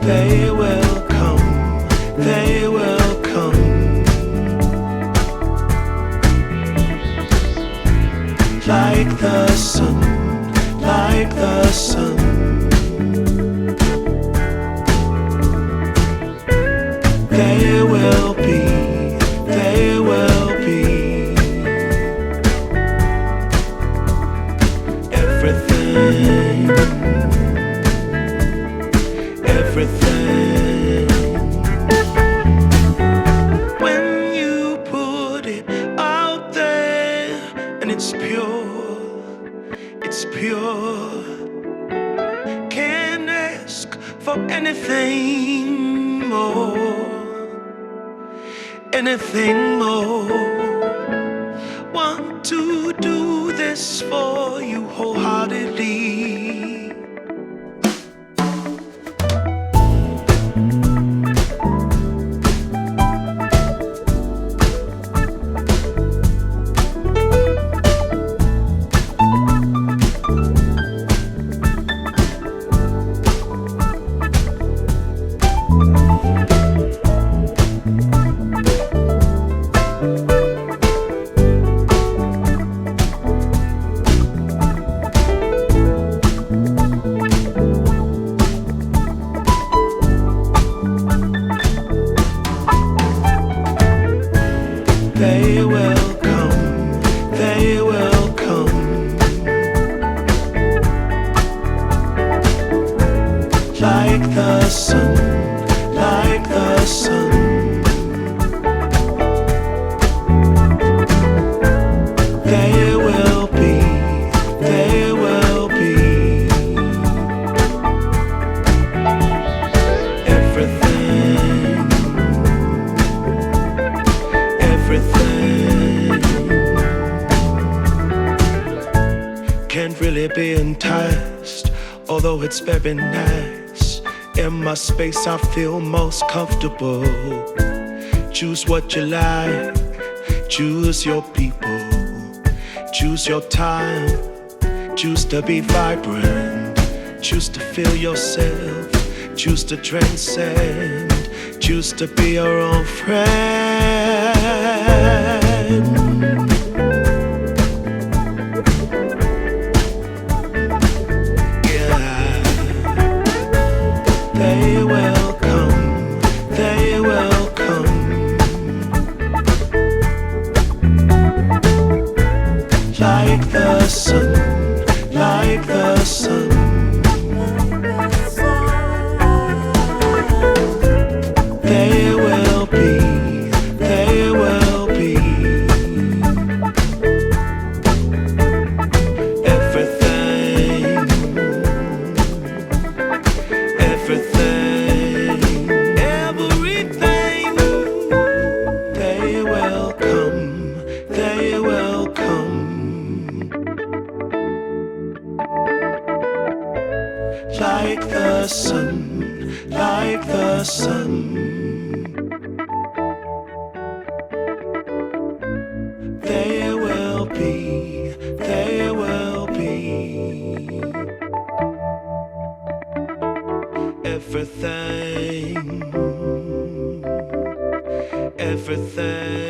They will come, they will come. Like the sun, like the sun. They will be, they will be. Everything, everything. When you put it out there and it's pure, it's pure. Can't ask for anything more, anything more. Want to do this for you wholeheartedly. They will come, they will come. Like the sun, like the sun. They will be, they will be. Everything, everything. Can't really be enticed, although it's very nice. In my space I feel most comfortable. Choose what you like, choose your people, choose your time, choose to be vibrant, choose to feel yourself, choose to transcend, choose to be your own friend. They will come, they will come. Like the sun, like the sun. They will be, they will be. Everything, everything, everything. They will come, they will come. Like the sun, like the sun. They will be, they will be. Everything, everything.